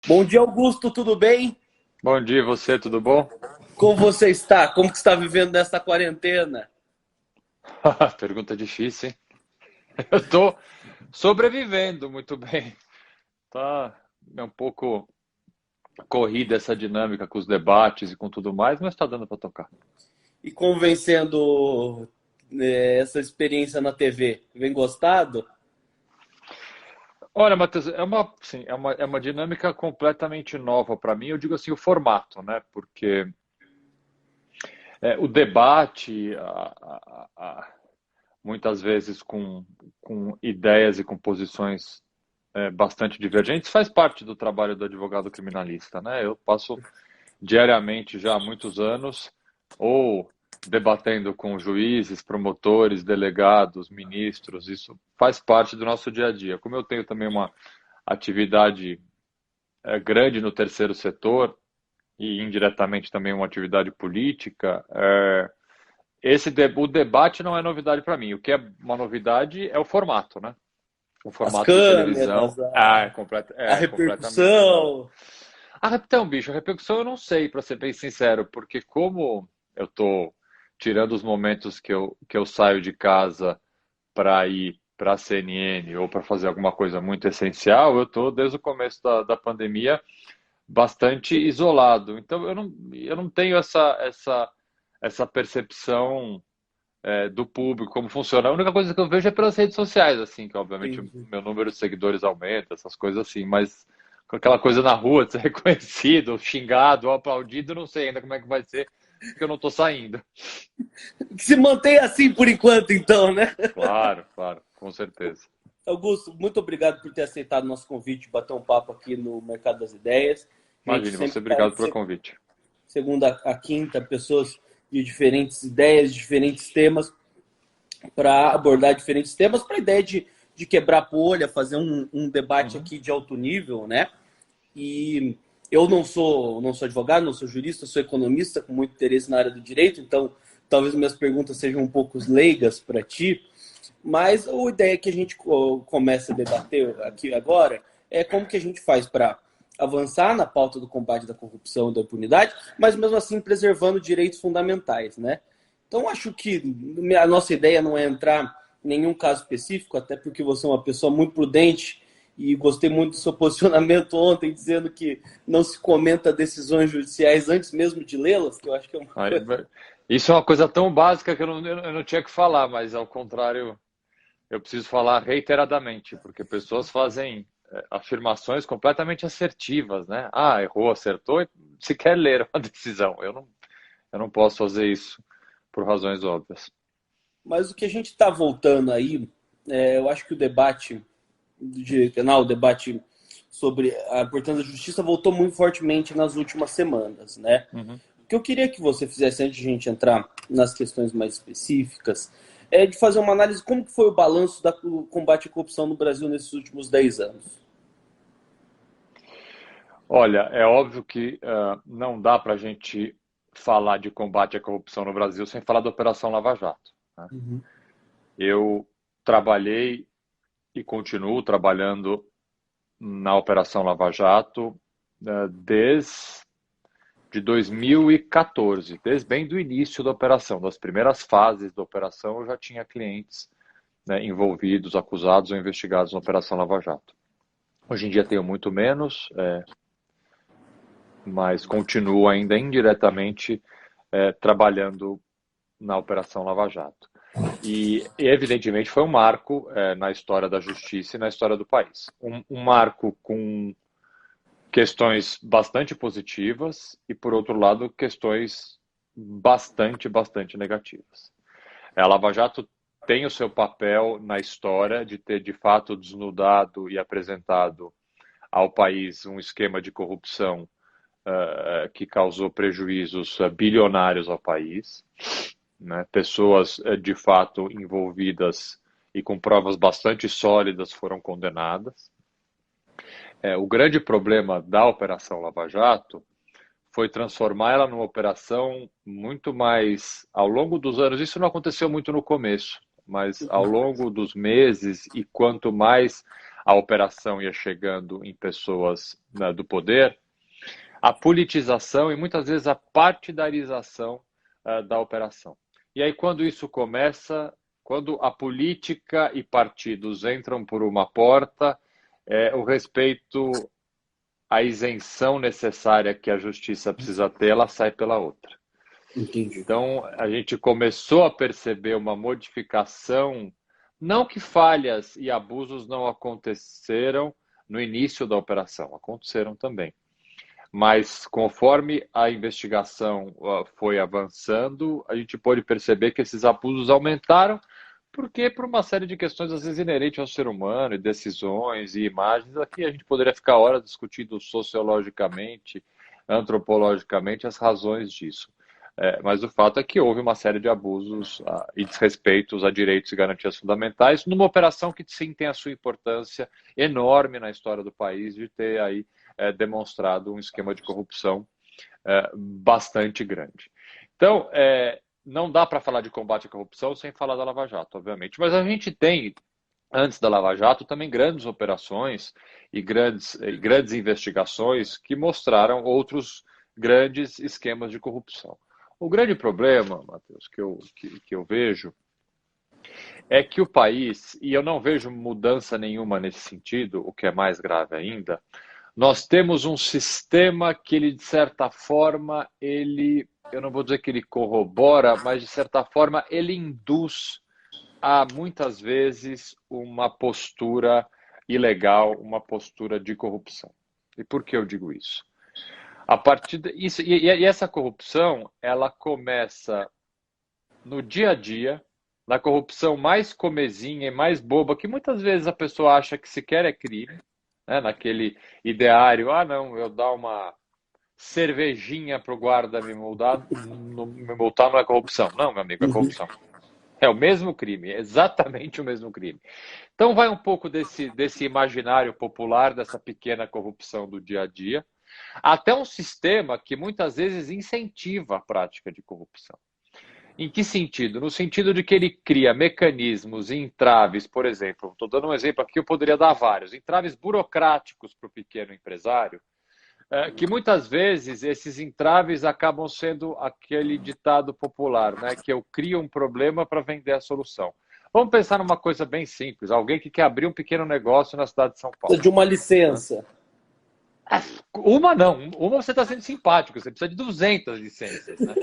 Bom dia, Augusto, tudo bem? Bom dia, você, tudo bom? Como você está? Como que está vivendo nesta quarentena? Pergunta difícil, hein? Eu tô sobrevivendo muito bem. Tá um pouco corrida essa dinâmica com os debates e com tudo mais, mas tá dando para tocar. E convencendo essa experiência na TV? Vem gostado? Olha, Matheus, sim, é uma dinâmica completamente nova para mim. Eu digo assim, o formato, né? Porque o debate, muitas vezes com ideias e com posições bastante divergentes, faz parte do trabalho do advogado criminalista, né? Eu passo diariamente já há muitos anos, ou debatendo com juízes, promotores, delegados, ministros, isso faz parte do nosso dia a dia. Como eu tenho também uma atividade grande no terceiro setor e indiretamente também uma atividade política, o debate não é novidade para mim. O que é uma novidade é o formato, né? O As formato de televisão câmeras, a completamente novo. repercussão. Então, bicho, a repercussão eu não sei, para ser bem sincero, porque como eu tô tirando os momentos que eu saio de casa para ir para a CNN ou para fazer alguma coisa muito essencial, eu tô desde o começo da pandemia bastante isolado. Então eu não tenho essa percepção do público, como funciona. A única coisa que eu vejo é pelas redes sociais, assim, que obviamente o Entendi. meu número de seguidores aumenta, essas coisas assim, mas com aquela coisa na rua, de ser reconhecido, xingado, ou aplaudido, não sei ainda como é que vai ser, porque eu não tô saindo. Que se mantenha assim por enquanto, então, né? Claro, claro, com certeza. Augusto, muito obrigado por ter aceitado o nosso convite de bater um papo aqui no Mercado das Ideias. A gente Imagine, sempre você, traz obrigado pelo convite. segunda a quinta pessoas de diferentes ideias, de diferentes temas, para abordar diferentes temas, para a ideia de quebrar a bolha, fazer um debate Uhum. aqui de alto nível, né? E eu não sou advogado, não sou jurista, sou economista com muito interesse na área do direito, então talvez minhas perguntas sejam um pouco leigas para ti, mas a ideia que a gente começa a debater aqui agora é como que a gente faz para avançar na pauta do combate da corrupção e da impunidade, mas mesmo assim preservando direitos fundamentais, né? Então acho que a nossa ideia não é entrar em nenhum caso específico, até porque você é uma pessoa muito prudente e gostei muito do seu posicionamento ontem, dizendo que não se comenta decisões judiciais antes mesmo de lê-las, que eu acho que é uma Aí, coisa. isso é uma coisa tão básica que eu não tinha que falar, mas ao contrário, eu preciso falar reiteradamente, porque pessoas fazem afirmações completamente assertivas, né? Ah, errou, acertou, e sequer ler uma decisão. Eu não posso fazer isso por razões óbvias. Mas o que a gente está voltando aí, eu acho que o debate do direito penal, o debate sobre a importância da justiça voltou muito fortemente nas últimas semanas, né? Uhum. O que eu queria que você fizesse antes de a gente entrar nas questões mais específicas é de fazer uma análise como que foi o balanço do combate à corrupção no Brasil nesses últimos 10 anos. Olha, é óbvio que não dá para a gente falar de combate à corrupção no Brasil sem falar da Operação Lava Jato, né? Uhum. Eu trabalhei e continuo trabalhando na Operação Lava Jato desde de 2014, desde bem do início da operação, das primeiras fases da operação, eu já tinha clientes, né, envolvidos, acusados ou investigados na Operação Lava Jato. Hoje em dia tenho muito menos, mas continuo ainda indiretamente trabalhando na Operação Lava Jato. Evidentemente, foi um marco na história da justiça e na história do país. Um marco com questões bastante positivas e, por outro lado, questões bastante negativas. A Lava Jato tem o seu papel na história de ter, de fato, desnudado e apresentado ao país um esquema de corrupção que causou prejuízos bilionários ao país, né? Pessoas de fato envolvidas e com provas bastante sólidas foram condenadas. O grande problema da Operação Lava Jato foi transformar ela numa operação muito mais ao longo dos anos. Isso não aconteceu muito no começo, mas ao longo dos meses e quanto mais a operação ia chegando em pessoas, né, do poder, a politização e muitas vezes a partidarização da operação. E aí, quando isso começa, quando a política e partidos entram por uma porta, o respeito à isenção necessária que a justiça precisa ter, ela sai pela outra. Entendi. Então, a gente começou a perceber uma modificação, não que falhas e abusos não aconteceram no início da operação, aconteceram também. Mas conforme a investigação foi avançando, a gente pôde perceber que esses abusos aumentaram, porque por uma série de questões, às vezes, inerentes ao ser humano, e decisões e imagens. Aqui a gente poderia ficar horas discutindo sociologicamente, antropologicamente, as razões disso. Mas o fato é que houve uma série de abusos e desrespeitos a direitos e garantias fundamentais, numa operação que sim tem a sua importância enorme na história do país, de ter aí demonstrado um esquema de corrupção bastante grande. Então, não dá para falar de combate à corrupção sem falar da Lava Jato, obviamente. Mas a gente tem, antes da Lava Jato, também grandes operações e grandes investigações que mostraram outros grandes esquemas de corrupção. O grande problema, Matheus, que eu vejo é que o país, e eu não vejo mudança nenhuma nesse sentido, o que é mais grave ainda, nós temos um sistema que ele, de certa forma, eu não vou dizer que ele corrobora, mas de certa forma ele induz a, muitas vezes, uma postura ilegal, uma postura de corrupção. E por que eu digo isso? A partir disso, e essa corrupção, ela começa no dia a dia, na corrupção mais comezinha e mais boba, que muitas vezes a pessoa acha que sequer é crime, né? Naquele ideário, não, eu dar uma cervejinha para o guarda me multar não é corrupção. Não, meu amigo, é corrupção. É o mesmo crime, é exatamente o mesmo crime. Então vai um pouco desse imaginário popular, dessa pequena corrupção do dia a dia, até um sistema que muitas vezes incentiva a prática de corrupção. Em que sentido? No sentido de que ele cria mecanismos e entraves, por exemplo, estou dando um exemplo aqui, eu poderia dar vários, entraves burocráticos para o pequeno empresário, que muitas vezes esses entraves acabam sendo aquele ditado popular, né? Que eu crio um problema para vender a solução. Vamos pensar numa coisa bem simples, alguém que quer abrir um pequeno negócio na cidade de São Paulo. Precisa de uma licença. Uma não, uma você está sendo simpático, você precisa de 200 licenças, né?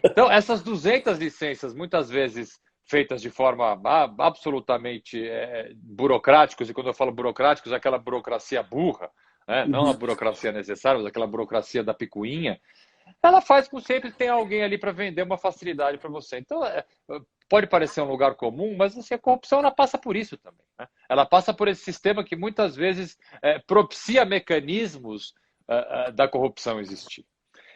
Então, essas 200 licenças, muitas vezes feitas de forma absolutamente burocráticos, e quando eu falo burocráticos, é aquela burocracia burra, né? Não a burocracia necessária, mas aquela burocracia da picuinha, ela faz com que sempre tenha alguém ali para vender uma facilidade para você. Então, pode parecer um lugar comum, mas assim, a corrupção ela passa por isso também, né? Ela passa por esse sistema que muitas vezes propicia mecanismos da corrupção existir.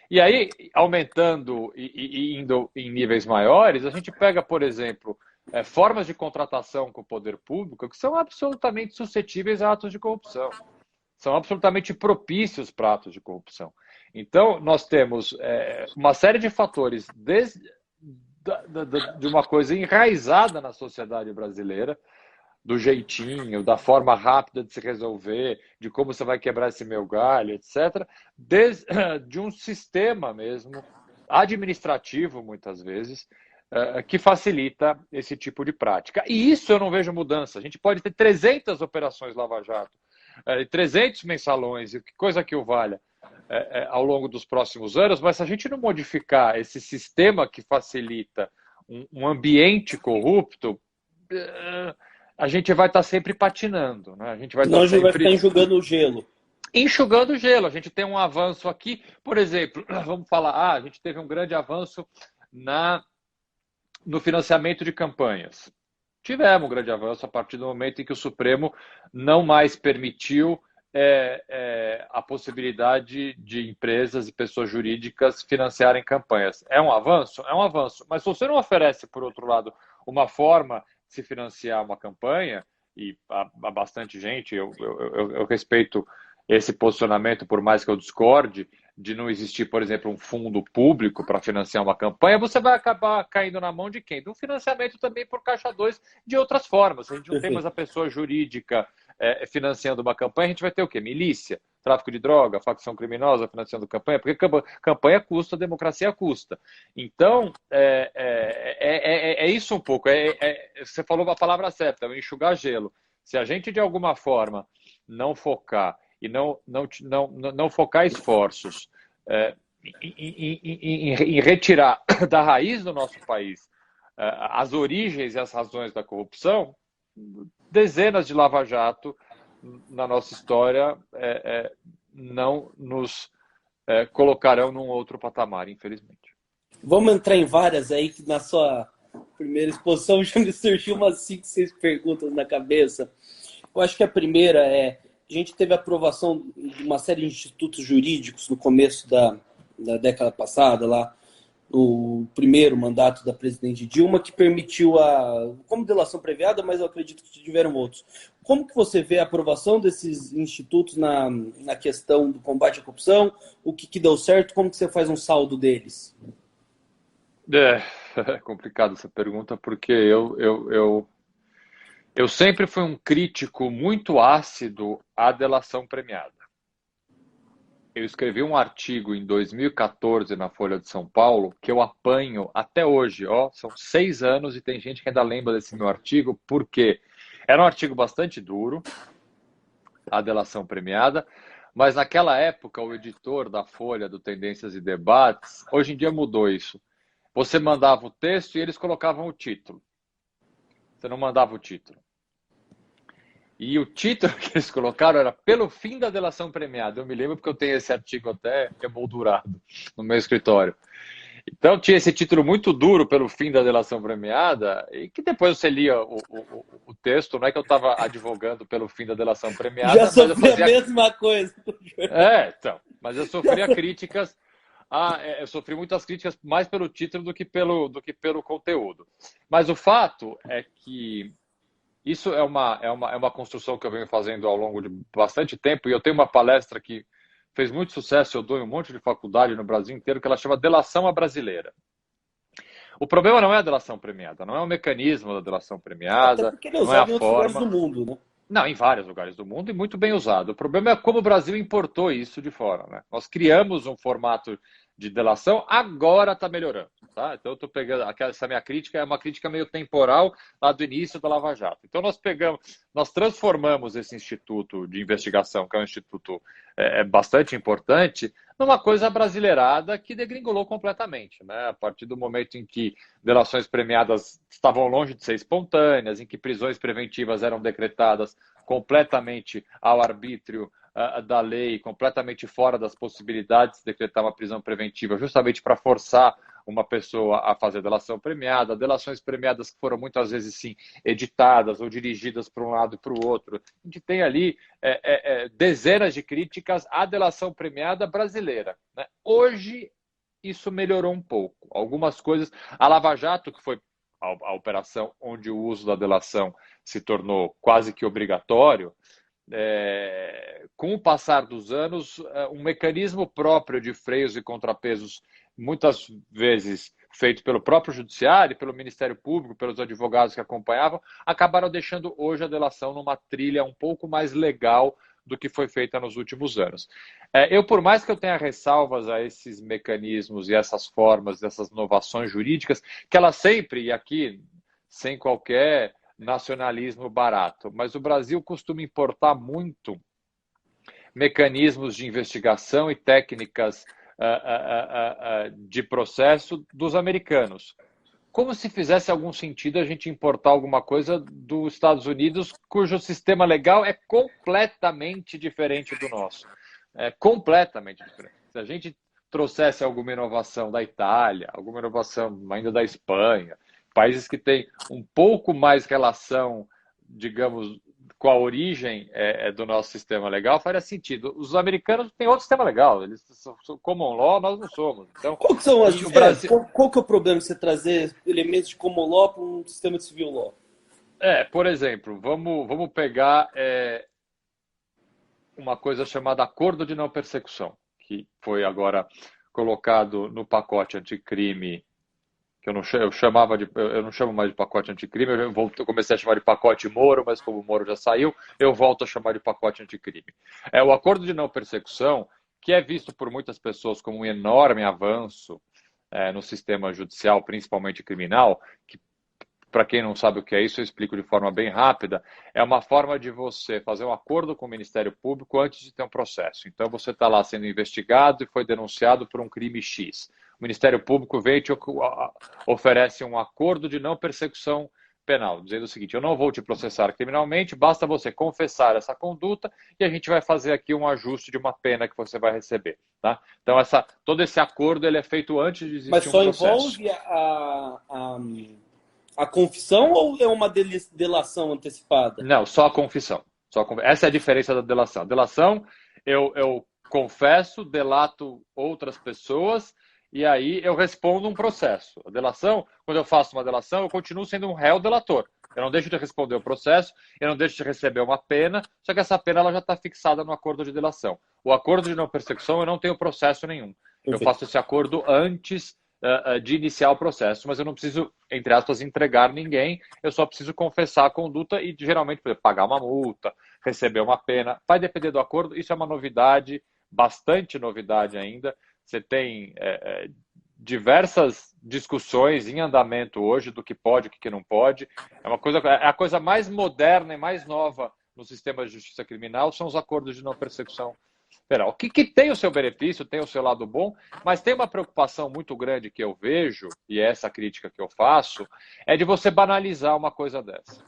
E aí, aumentando e indo em níveis maiores, a gente pega, por exemplo, formas de contratação com o poder público que são absolutamente suscetíveis a atos de corrupção. São absolutamente propícios para atos de corrupção. Então, nós temos uma série de fatores de uma coisa enraizada na sociedade brasileira, do jeitinho, da forma rápida de se resolver, de como você vai quebrar esse meu galho, etc., de um sistema mesmo, administrativo, muitas vezes, que facilita esse tipo de prática. E isso eu não vejo mudança. A gente pode ter 300 operações Lava Jato, 300 mensalões, coisa que o valha, ao longo dos próximos anos, mas se a gente não modificar esse sistema que facilita um ambiente corrupto, a gente vai estar sempre patinando, né? A gente vai estar sempre... vai ficar enxugando o gelo. Enxugando o gelo. A gente tem um avanço aqui, por exemplo, vamos falar, a gente teve um grande avanço no financiamento de campanhas. Tivemos um grande avanço a partir do momento em que o Supremo não mais permitiu a possibilidade de empresas e pessoas jurídicas financiarem campanhas. É um avanço? É um avanço. Mas se você não oferece, por outro lado, uma forma de se financiar uma campanha, e há bastante gente, eu respeito esse posicionamento, por mais que eu discorde, de não existir, por exemplo, um fundo público para financiar uma campanha, você vai acabar caindo na mão de quem? Do financiamento também por Caixa 2 de outras formas. A gente não tem mais a pessoa jurídica financiando uma campanha, a gente vai ter o quê? Milícia, tráfico de droga, facção criminosa financiando campanha, porque campanha custa, democracia custa. Então, é isso um pouco. Você falou a palavra certa, é enxugar gelo. Se a gente, de alguma forma, não focar e não focar esforços em retirar da raiz do nosso país as origens e as razões da corrupção, dezenas de lava-jato na nossa história não nos colocarão num outro patamar, infelizmente. Vamos entrar em várias aí, que na sua primeira exposição já me surgiu umas 5, 6 perguntas na cabeça. Eu acho que a primeira a gente teve a aprovação de uma série de institutos jurídicos no começo da década passada, lá no primeiro mandato da presidente Dilma, que permitiu como delação premiada, mas eu acredito que tiveram outros. Como que você vê a aprovação desses institutos na questão do combate à corrupção? O que deu certo? Como que você faz um saldo deles? É complicado essa pergunta, porque eu sempre fui um crítico muito ácido à delação premiada. Eu escrevi um artigo em 2014 na Folha de São Paulo que eu apanho até hoje. São 6 anos e tem gente que ainda lembra desse meu artigo, porque era um artigo bastante duro, a delação premiada, mas naquela época o editor da Folha, do Tendências e Debates, hoje em dia mudou isso. Você mandava o texto e eles colocavam o título. Você não mandava o título. E o título que eles colocaram era Pelo Fim da Delação Premiada. Eu me lembro porque eu tenho esse artigo até emoldurado no meu escritório. Então tinha esse título muito duro, Pelo Fim da Delação Premiada, e que depois você lia o texto, não é que eu estava advogando pelo fim da delação premiada, Já sofri mas eu fazia... a mesma coisa. Mas eu sofria críticas. Eu sofri muitas críticas mais pelo título do que pelo conteúdo. Mas o fato é que isso é uma construção que eu venho fazendo ao longo de bastante tempo, e eu tenho uma palestra que fez muito sucesso, eu dou em um monte de faculdade no Brasil inteiro, que ela chama Delação à Brasileira. O problema não é a delação premiada, não é o mecanismo da delação Até premiada, porque ele é não é a usado em outros lugares do forma. mundo, né? Não, em vários lugares do mundo e muito bem usado. O problema é como o Brasil importou isso de fora, né? Nós criamos um formato de delação, agora está melhorando, tá? Então eu estou pegando, essa minha crítica é uma crítica meio temporal lá do início da Lava Jato. Então nós transformamos esse instituto de investigação, que é um instituto bastante importante, numa coisa brasileirada que degringolou completamente, né? A partir do momento em que delações premiadas estavam longe de ser espontâneas, em que prisões preventivas eram decretadas completamente ao arbítrio da lei, completamente fora das possibilidades de decretar uma prisão preventiva, justamente para forçar uma pessoa a fazer delação premiada, delações premiadas que foram muitas vezes sim editadas ou dirigidas para um lado e para o outro. A gente tem ali dezenas de críticas à delação premiada brasileira, né? Hoje isso melhorou um pouco. Algumas coisas, a Lava Jato, que foi a operação onde o uso da delação se tornou quase que obrigatório, com o passar dos anos, um mecanismo próprio de freios e contrapesos, muitas vezes feito pelo próprio Judiciário, pelo Ministério Público, pelos advogados que acompanhavam, acabaram deixando hoje a delação numa trilha um pouco mais legal do que foi feita nos últimos anos. Por mais que eu tenha ressalvas a esses mecanismos e essas formas, essas inovações jurídicas, que elas sempre, e aqui sem qualquer nacionalismo barato, mas o Brasil costuma importar muito mecanismos de investigação e técnicas de processo dos americanos. Como se fizesse algum sentido a gente importar alguma coisa dos Estados Unidos, cujo sistema legal é completamente diferente do nosso. É completamente diferente. Se a gente trouxesse alguma inovação da Itália, alguma inovação ainda da Espanha, países que têm um pouco mais relação, digamos, com a origem do nosso sistema legal, faria sentido. Os americanos têm outro sistema legal, eles são common law, nós não somos. Então, Qual que são as o Brasil... qual que é o problema de você trazer elementos de common law para um sistema de civil law? Por exemplo, vamos pegar uma coisa chamada Acordo de Não Persecução, que foi agora colocado no pacote anticrime que eu não chamo mais de pacote anticrime, eu comecei a chamar de pacote Moro, mas como o Moro já saiu, eu volto a chamar de pacote anticrime. É o acordo de não persecução, que é visto por muitas pessoas como um enorme avanço no sistema judicial, principalmente criminal, que, para quem não sabe o que é isso, eu explico de forma bem rápida. É uma forma de você fazer um acordo com o Ministério Público antes de ter um processo. Então, você está lá sendo investigado e foi denunciado por um crime X. O Ministério Público vem e te oferece um acordo de não persecução penal, dizendo o seguinte: eu não vou te processar criminalmente, basta você confessar essa conduta e a gente vai fazer aqui um ajuste de uma pena que você vai receber. Tá? Então, todo esse acordo ele é feito antes de Mas existir um só processo. envolve a confissão ou é uma delação antecipada? Não, só a confissão. Essa é a diferença da delação. Delação, eu confesso, delato outras pessoas e aí eu respondo um processo. A delação, quando eu faço uma delação, eu continuo sendo um réu delator. Eu não deixo de responder o processo, eu não deixo de receber uma pena, só que essa pena ela já está fixada no acordo de delação. O acordo de não persecução, eu não tenho processo nenhum. Eu Perfeito. faço esse acordo antes de iniciar o processo, mas eu não preciso, entre aspas, entregar ninguém, eu só preciso confessar a conduta e, geralmente, pagar uma multa, receber uma pena. Vai depender do acordo, isso é uma novidade, bastante novidade ainda. Você tem diversas discussões em andamento hoje do que pode e o que não pode. É a coisa mais moderna e mais nova no sistema de justiça criminal, são os acordos de não persecução penal. Que tem o seu benefício, tem o seu lado bom, mas tem uma preocupação muito grande que eu vejo, e é essa crítica que eu faço, é de você banalizar uma coisa dessa.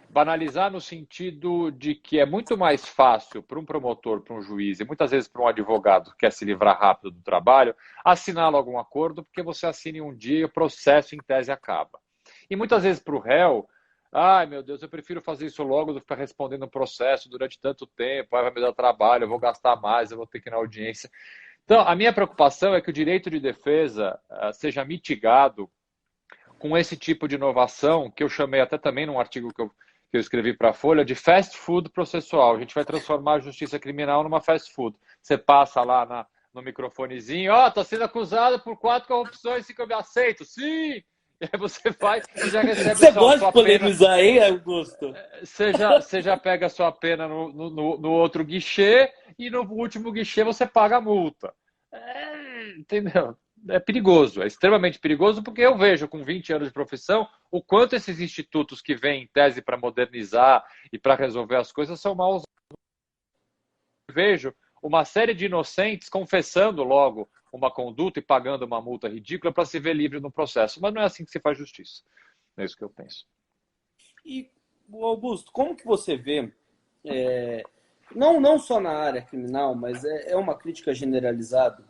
Banalizar no sentido de que é muito mais fácil para um promotor, para um juiz e muitas vezes para um advogado que quer se livrar rápido do trabalho, assinar logo um acordo, porque você assina em um dia e o processo em tese acaba. E muitas vezes para o réu, ai meu Deus, eu prefiro fazer isso logo do que ficar respondendo um processo durante tanto tempo, aí vai me dar trabalho, eu vou gastar mais, eu vou ter que ir na audiência. Então, a minha preocupação é que o direito de defesa seja mitigado com esse tipo de inovação, que eu chamei até também num artigo que eu escrevi para a Folha, de fast food processual. A gente vai transformar a justiça criminal numa fast food. Você passa lá no microfonezinho, tô sendo acusado por 4 corrupções, 5 eu me aceito. Sim! E aí você vai e já recebe Você sua gosta de pena. polemizar, hein, Augusto? Você já pega a sua pena no outro guichê e no último guichê você paga a multa. Entendeu? É perigoso, é extremamente perigoso, porque eu vejo com 20 anos de profissão o quanto esses institutos que vêm em tese para modernizar e para resolver as coisas são mal usados. Vejo uma série de inocentes confessando logo uma conduta e pagando uma multa ridícula para se ver livre no processo. Mas não é assim que se faz justiça. É isso que eu penso. E, Augusto, como que você vê, não só na área criminal, mas é uma crítica generalizada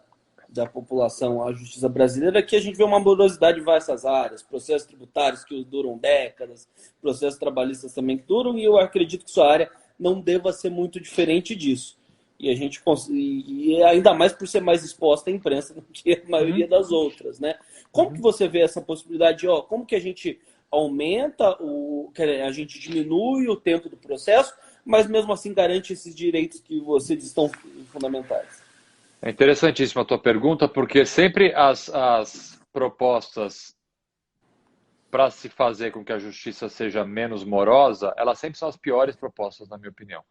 da população à justiça brasileira, que a gente vê uma morosidade em várias áreas, processos tributários que duram décadas, processos trabalhistas também que duram, e eu acredito que sua área não deva ser muito diferente disso. E a gente e ainda mais por ser mais exposta à imprensa do que a maioria das outras, né? Como que você vê essa possibilidade? Como que a gente aumenta a gente diminui o tempo do processo, mas mesmo assim garante esses direitos que vocês estão fundamentais? É interessantíssima a tua pergunta, porque sempre as propostas para se fazer com que a justiça seja menos morosa, elas sempre são as piores propostas, na minha opinião.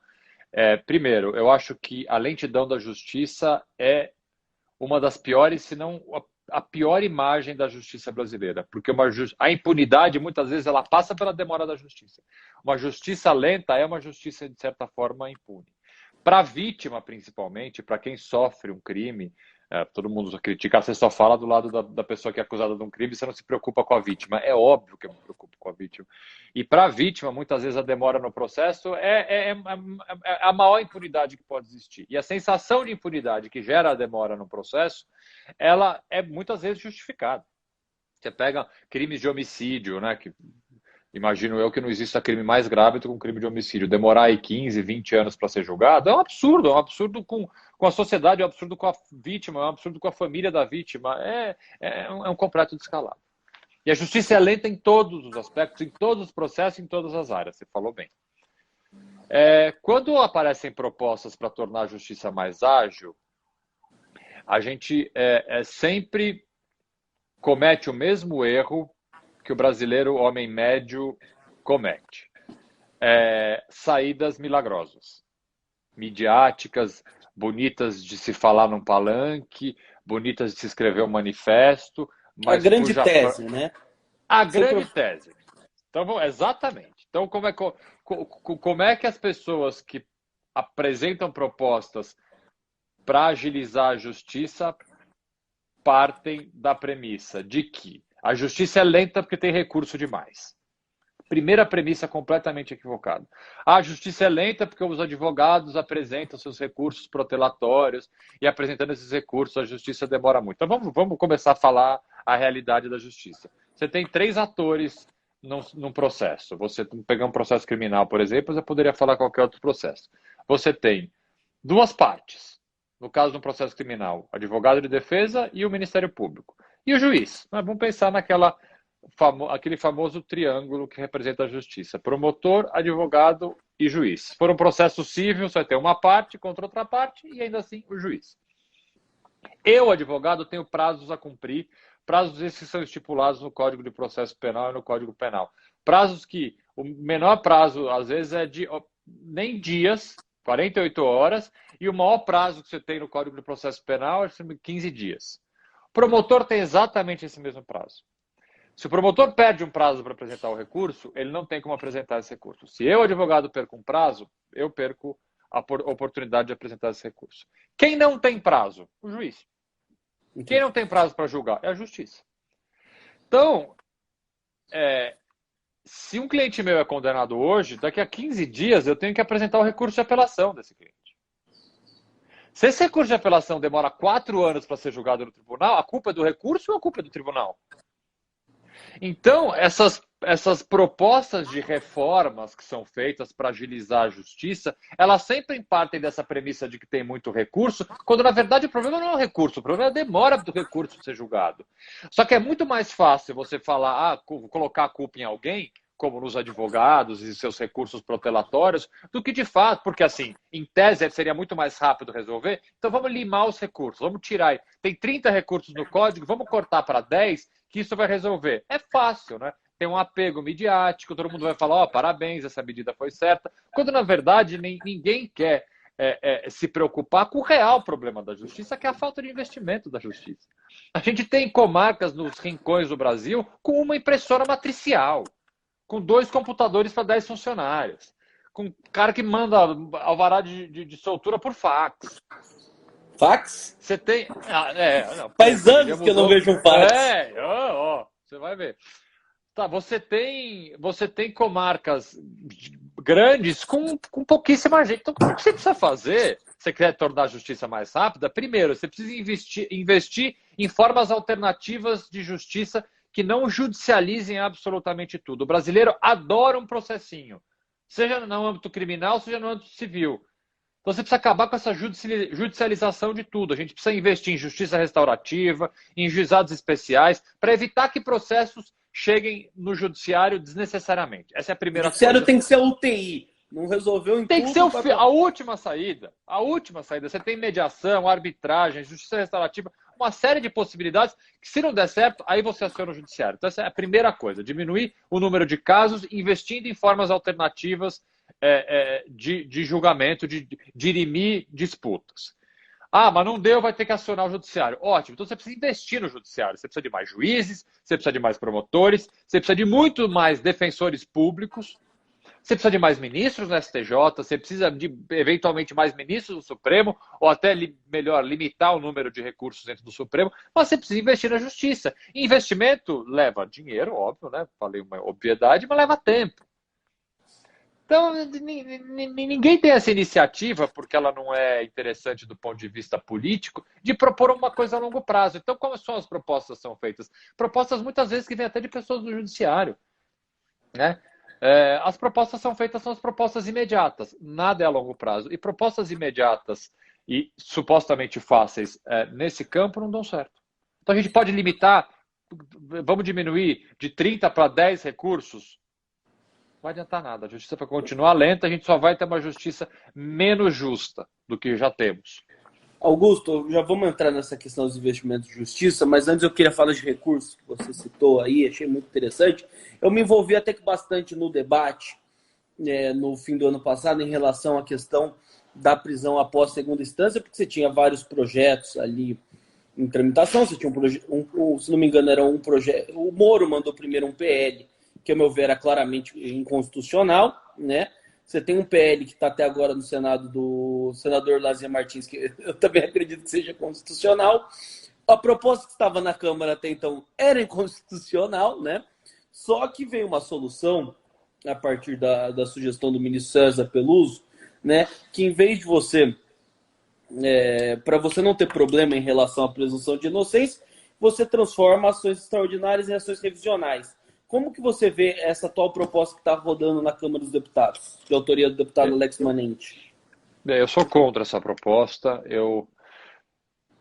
Primeiro, eu acho que a lentidão da justiça é uma das piores, se não a pior imagem da justiça brasileira, porque a impunidade, muitas vezes, ela passa pela demora da justiça. Uma justiça lenta é uma justiça, de certa forma, impune. Para a vítima, principalmente, para quem sofre um crime, todo mundo critica, você só fala do lado da pessoa que é acusada de um crime, você não se preocupa com a vítima. É óbvio que eu me preocupo com a vítima. E para a vítima, muitas vezes a demora no processo é a maior impunidade que pode existir. E a sensação de impunidade que gera a demora no processo, ela é muitas vezes justificada. Você pega crimes de homicídio, né, que imagino eu que não exista crime mais grave do que um crime de homicídio. Demorar aí 15, 20 anos para ser julgado é um absurdo com a sociedade, é um absurdo com a vítima, é um absurdo com a família da vítima. É um completo descalabro. E a justiça é lenta em todos os aspectos, em todos os processos, em todas as áreas. Você falou bem. Quando aparecem propostas para tornar a justiça mais ágil, a gente sempre comete o mesmo erro que o brasileiro homem médio comete. Saídas milagrosas, midiáticas, bonitas de se falar num palanque, bonitas de se escrever um manifesto, A mas grande tese, né? A Sempre... grande tese. Então, exatamente. Então, como é que as pessoas que apresentam propostas para agilizar a justiça partem da premissa de que a justiça é lenta porque tem recurso demais? Primeira premissa completamente equivocada. A justiça é lenta porque os advogados apresentam seus recursos protelatórios e apresentando esses recursos a justiça demora muito. Então vamos começar a falar a realidade da justiça. Você tem 3 atores num processo. Você pegar um processo criminal, por exemplo, você poderia falar qualquer outro processo. Você tem 2 partes. No caso de um processo criminal, o advogado de defesa e o Ministério Público. E o juiz. Mas vamos pensar aquele famoso triângulo que representa a justiça: promotor, advogado e juiz. Se for um processo civil, você vai ter uma parte contra outra parte e ainda assim o juiz. Eu, advogado, tenho prazos a cumprir, prazos esses que são estipulados no Código de Processo Penal e no Código Penal. Prazos que o menor prazo, às vezes, é de nem dias, 48 horas, e o maior prazo que você tem no Código de Processo Penal é 15 dias. O promotor tem exatamente esse mesmo prazo. Se o promotor perde um prazo para apresentar o recurso, ele não tem como apresentar esse recurso. Se eu, advogado, perco um prazo, eu perco a oportunidade de apresentar esse recurso. Quem não tem prazo? O juiz. Quem não tem prazo para julgar? É a justiça. Então, se um cliente meu é condenado hoje, daqui a 15 dias eu tenho que apresentar o recurso de apelação desse cliente. Se esse recurso de apelação demora 4 anos para ser julgado no tribunal, a culpa é do recurso ou a culpa é do tribunal? Então, essas propostas de reformas que são feitas para agilizar a justiça, elas sempre partem dessa premissa de que tem muito recurso, quando na verdade o problema não é o recurso, o problema é a demora do recurso ser julgado. Só que é muito mais fácil você falar, colocar a culpa em alguém, como nos advogados e seus recursos protelatórios, do que de fato, porque assim, em tese seria muito mais rápido resolver, então vamos limar os recursos, vamos tirar, tem 30 recursos no código, vamos cortar para 10, que isso vai resolver. É fácil, né? Tem um apego midiático, todo mundo vai falar, parabéns, essa medida foi certa, quando na verdade ninguém quer se preocupar com o real problema da justiça, que é a falta de investimento da justiça. A gente tem comarcas nos rincões do Brasil com uma impressora matricial, com 2 computadores para 10 funcionários, com cara que manda alvará de soltura por fax. Fax? Você tem. Faz anos que eu não vejo um fax. Você vai ver. Tá, você tem comarcas grandes com pouquíssima gente. Então, o que você precisa fazer? Você quer tornar a justiça mais rápida? Primeiro, você precisa investir em formas alternativas de justiça que não judicializem absolutamente tudo. O brasileiro adora um processinho, seja no âmbito criminal, seja no âmbito civil. Então você precisa acabar com essa judicialização de tudo. A gente precisa investir em justiça restaurativa, em juizados especiais, para evitar que processos cheguem no judiciário desnecessariamente. Essa é a primeira coisa. O judiciário tem que ser a UTI. Não resolveu em tem tudo. que ser a última saída. A última saída. Você tem mediação, arbitragem, justiça restaurativa, uma série de possibilidades que, se não der certo, aí você aciona o judiciário. Então essa é a primeira coisa. Diminuir o número de casos, investindo em formas alternativas de julgamento, de dirimir disputas. Mas não deu, vai ter que acionar o judiciário. Ótimo, então você precisa investir no judiciário. Você precisa de mais juízes, você precisa de mais promotores, você precisa de muito mais defensores públicos, você precisa de mais ministros no STJ, você precisa de, eventualmente, mais ministros no Supremo, ou até, melhor, limitar o número de recursos dentro do Supremo, mas você precisa investir na justiça. Investimento leva dinheiro, óbvio, né? Falei uma obviedade, mas leva tempo. Então, ninguém tem essa iniciativa, porque ela não é interessante do ponto de vista político, de propor uma coisa a longo prazo. Então, como são as propostas que são feitas? Propostas, muitas vezes, que vêm até de pessoas do judiciário, né? As propostas são feitas, são as propostas imediatas, nada é a longo prazo. E propostas imediatas e supostamente fáceis nesse campo não dão certo. Então, a gente pode limitar, vamos diminuir de 30 para 10 recursos, não vai adiantar nada. A justiça vai continuar lenta, a gente só vai ter uma justiça menos justa do que já temos. Augusto, já vamos entrar nessa questão dos investimentos de justiça, mas antes eu queria falar de recursos que você citou aí, achei muito interessante. Eu me envolvi até que bastante no debate no fim do ano passado em relação à questão da prisão após segunda instância, porque você tinha vários projetos ali em tramitação, você tinha se não me engano, era um projeto. O Moro mandou primeiro um PL, que, ao meu ver, era claramente inconstitucional, né? Você tem um PL que está até agora no Senado do senador Lazier Martins, que eu também acredito que seja constitucional. A proposta que estava na Câmara até então era inconstitucional, né? Só que veio uma solução, a partir da sugestão do ministro César Peluso, né? Que em vez de você, para você não ter problema em relação à presunção de inocência, você transforma ações extraordinárias em ações revisionais. Como que você vê essa atual proposta que está rodando na Câmara dos Deputados, de autoria do deputado Alex Manente? Eu sou contra essa proposta.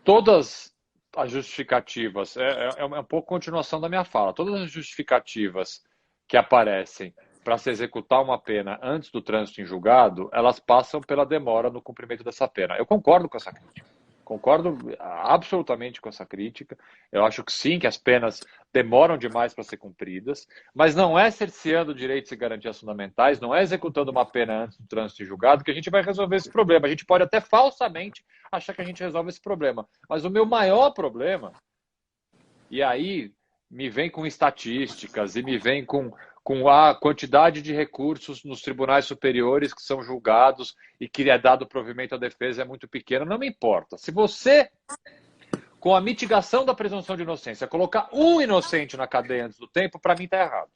Todas as justificativas, é um pouco continuação da minha fala, todas as justificativas que aparecem para se executar uma pena antes do trânsito em julgado, elas passam pela demora no cumprimento dessa pena. Eu concordo com essa crítica. Concordo absolutamente com essa crítica. Eu acho que sim, que as penas demoram demais para ser cumpridas, mas não é cerceando direitos e garantias fundamentais, não é executando uma pena antes do trânsito em julgado que a gente vai resolver esse problema. A gente pode até falsamente achar que a gente resolve esse problema, mas o meu maior problema, e aí me vem com estatísticas e me vem com a quantidade de recursos nos tribunais superiores que são julgados e que é dado provimento à defesa é muito pequeno, não me importa. Se você, com a mitigação da presunção de inocência, colocar um inocente na cadeia antes do tempo, para mim está errado.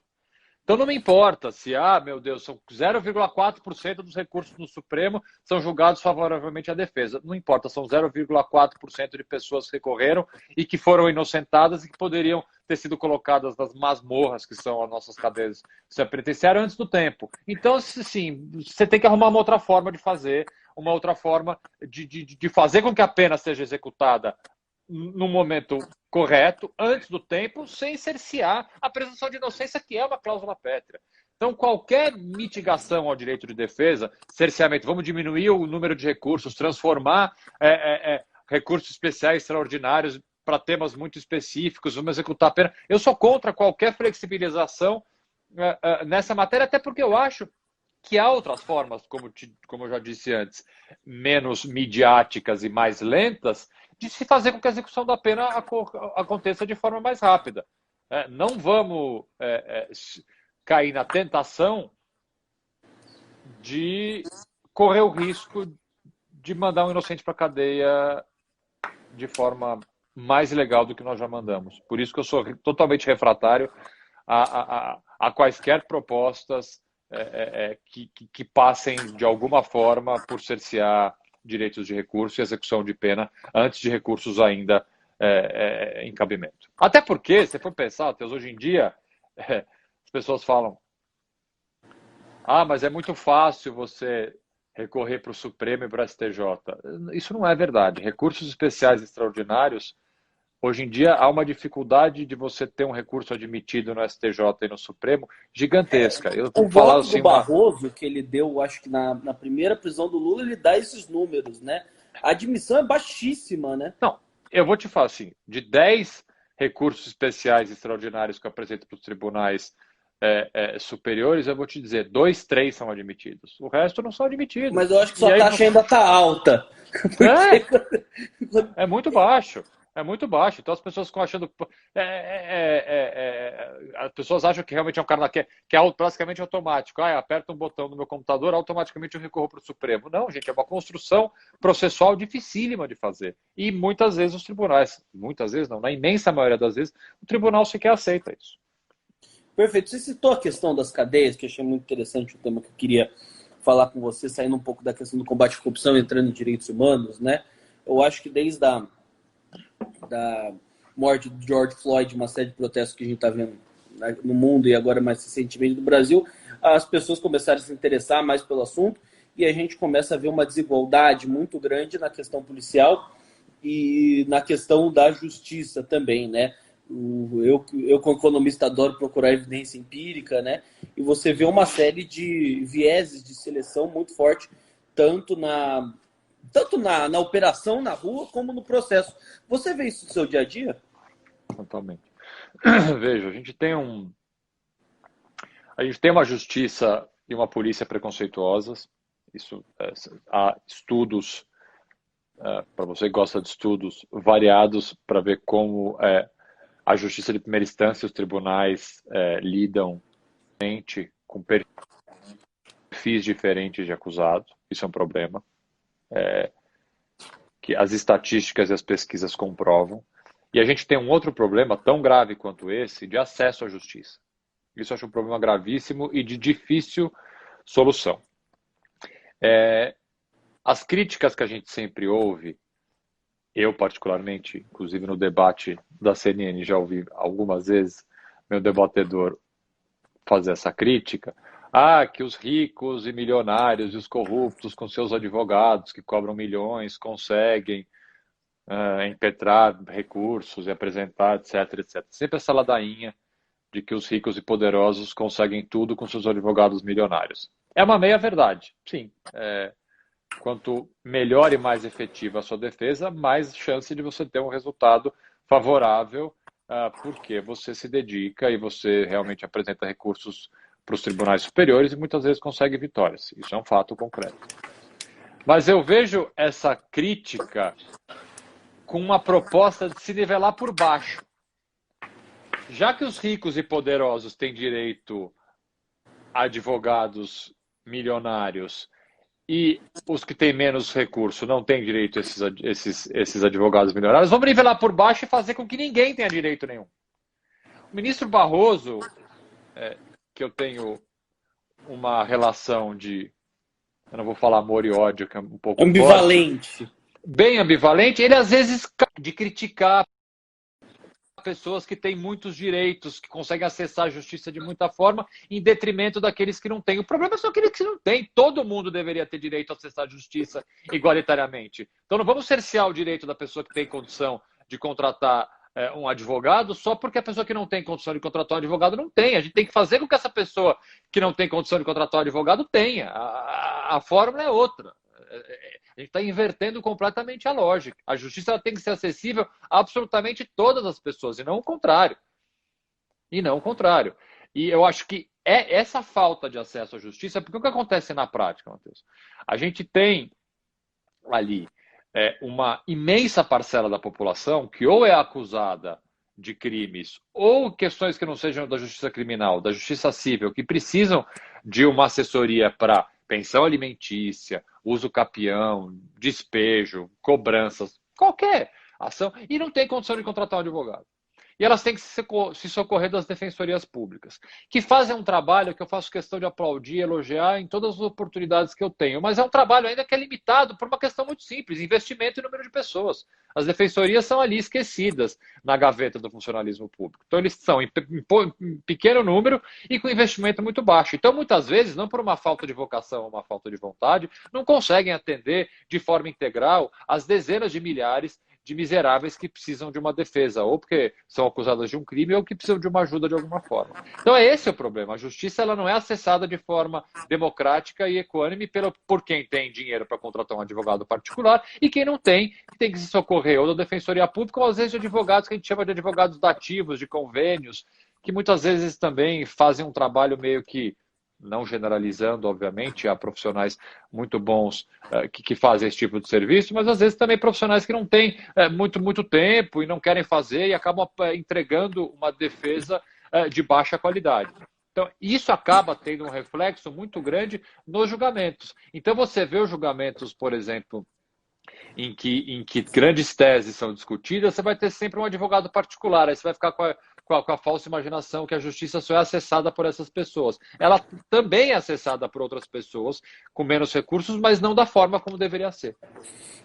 Então não me importa se, meu Deus, são 0,4% dos recursos no Supremo são julgados favoravelmente à defesa. Não importa, são 0,4% de pessoas que recorreram e que foram inocentadas e que poderiam ter sido colocadas nas masmorras que são as nossas cadeias penitenciárias antes do tempo. Então, sim, você tem que arrumar uma outra forma de fazer, uma outra forma de fazer com que a pena seja executada no momento correto, antes do tempo, sem cercear a presunção de inocência, que é uma cláusula pétrea. Então, qualquer mitigação ao direito de defesa, cerceamento, vamos diminuir o número de recursos, transformar recursos especiais extraordinários para temas muito específicos, vamos executar a pena. Eu sou contra qualquer flexibilização nessa matéria, até porque eu acho que há outras formas, como eu já disse antes, menos midiáticas e mais lentas, de se fazer com que a execução da pena aconteça de forma mais rápida. Não vamos cair na tentação de correr o risco de mandar um inocente para a cadeia de forma mais ilegal do que nós já mandamos. Por isso que eu sou totalmente refratário a quaisquer propostas que passem de alguma forma por cercear direitos de recurso e execução de pena antes de recursos ainda em cabimento. Até porque, se for pensar, até hoje em dia, as pessoas falam: mas é muito fácil você recorrer para o Supremo e para o STJ. Isso não é verdade. Recursos especiais extraordinários, hoje em dia, há uma dificuldade de você ter um recurso admitido no STJ e no Supremo gigantesca. Eu vou falar voto assim, do Barroso, que ele deu, acho que na primeira prisão do Lula, ele dá esses números, né? A admissão é baixíssima, né? Não, eu vou te falar assim, de 10 recursos especiais extraordinários que eu apresento para os tribunais superiores, eu vou te dizer, 2, 3 são admitidos. O resto não são admitidos. Mas eu acho que sua taxa ainda está alta. É muito baixo. É muito baixo. Então as pessoas ficam achando. As pessoas acham que realmente é um cara que é basicamente automático. Aperta um botão no meu computador, automaticamente eu recorro para o Supremo. Não, gente, é uma construção processual dificílima de fazer. E muitas vezes os tribunais, muitas vezes não, na imensa maioria das vezes, o tribunal sequer aceita isso. Perfeito. Você citou a questão das cadeias, que eu achei muito interessante o tema que eu queria falar com você, saindo um pouco da questão do combate à corrupção, entrando em direitos humanos, né? Eu acho que desde da morte de George Floyd, uma série de protestos que a gente está vendo no mundo e agora mais recentemente no Brasil, as pessoas começaram a se interessar mais pelo assunto e a gente começa a ver uma desigualdade muito grande na questão policial e na questão da justiça também, né? Eu como economista, adoro procurar evidência empírica, né? E você vê uma série de vieses de seleção muito forte, tanto tanto na operação, na rua, como no processo. Você vê isso no seu dia a dia? Totalmente. Veja, a gente tem uma justiça e uma polícia preconceituosas. Isso, há estudos, para você que gosta de estudos, variados para ver como a justiça de primeira instância e os tribunais lidam com perfis diferentes de acusados. Isso é um problema que as estatísticas e as pesquisas comprovam. E a gente tem um outro problema tão grave quanto esse de acesso à justiça. Isso eu acho um problema gravíssimo e de difícil solução. As críticas que a gente sempre ouve, eu particularmente, inclusive no debate da CNN, já ouvi algumas vezes meu debatedor fazer essa crítica, que os ricos e milionários e os corruptos com seus advogados que cobram milhões conseguem impetrar recursos e apresentar, etc, etc. Sempre essa ladainha de que os ricos e poderosos conseguem tudo com seus advogados milionários. É uma meia-verdade, sim. Quanto melhor e mais efetiva a sua defesa, mais chance de você ter um resultado favorável, porque você se dedica e você realmente apresenta recursos para os tribunais superiores e muitas vezes consegue vitórias. Isso é um fato concreto. Mas eu vejo essa crítica com uma proposta de se nivelar por baixo. Já que os ricos e poderosos têm direito a advogados milionários e os que têm menos recurso não têm direito a esses advogados milionários, vamos nivelar por baixo e fazer com que ninguém tenha direito nenhum. O ministro Barroso, que eu tenho uma relação eu não vou falar amor e ódio, que é um pouco ambivalente. Forte, bem ambivalente, ele às vezes de criticar pessoas que têm muitos direitos, que conseguem acessar a justiça de muita forma, em detrimento daqueles que não têm. O problema são aqueles que não têm. Todo mundo deveria ter direito a acessar a justiça igualitariamente. Então não vamos cercear o direito da pessoa que tem condição de contratar um advogado só porque a pessoa que não tem condição de contratar um advogado não tem. A gente tem que fazer com que essa pessoa que não tem condição de contratar um advogado tenha. A fórmula é outra. A gente está invertendo completamente a lógica. A justiça ela tem que ser acessível a absolutamente todas as pessoas, e não o contrário. E eu acho que essa falta de acesso à justiça, porque o que acontece na prática, Matheus? A gente tem ali uma imensa parcela da população que ou é acusada de crimes ou questões que não sejam da justiça criminal, da justiça civil, que precisam de uma assessoria para pensão alimentícia, uso capião, despejo, cobranças, qualquer ação, e não tem condição de contratar um advogado. E elas têm que se socorrer das defensorias públicas, que fazem um trabalho que eu faço questão de aplaudir, elogiar em todas as oportunidades que eu tenho, mas é um trabalho ainda que é limitado por uma questão muito simples, investimento e número de pessoas. As defensorias são ali esquecidas na gaveta do funcionalismo público. Então, eles são em pequeno número e com investimento muito baixo. Então, muitas vezes, não por uma falta de vocação ou uma falta de vontade, não conseguem atender de forma integral as dezenas de milhares de miseráveis que precisam de uma defesa, ou porque são acusadas de um crime, ou que precisam de uma ajuda de alguma forma. Então, esse é o problema. A justiça ela não é acessada de forma democrática e equânime por quem tem dinheiro para contratar um advogado particular e quem não tem, que tem que se socorrer ou da defensoria pública, ou às vezes de advogados que a gente chama de advogados dativos, de convênios, que muitas vezes também fazem um trabalho meio que, não generalizando, obviamente, há profissionais muito bons que fazem esse tipo de serviço, mas às vezes também profissionais que não têm muito tempo e não querem fazer e acabam entregando uma defesa de baixa qualidade. Então, isso acaba tendo um reflexo muito grande nos julgamentos. Então, você vê os julgamentos, por exemplo, em que grandes teses são discutidas, você vai ter sempre um advogado particular, aí você vai ficar com a falsa imaginação que a justiça só é acessada por essas pessoas. Ela também é acessada por outras pessoas com menos recursos, mas não da forma como deveria ser.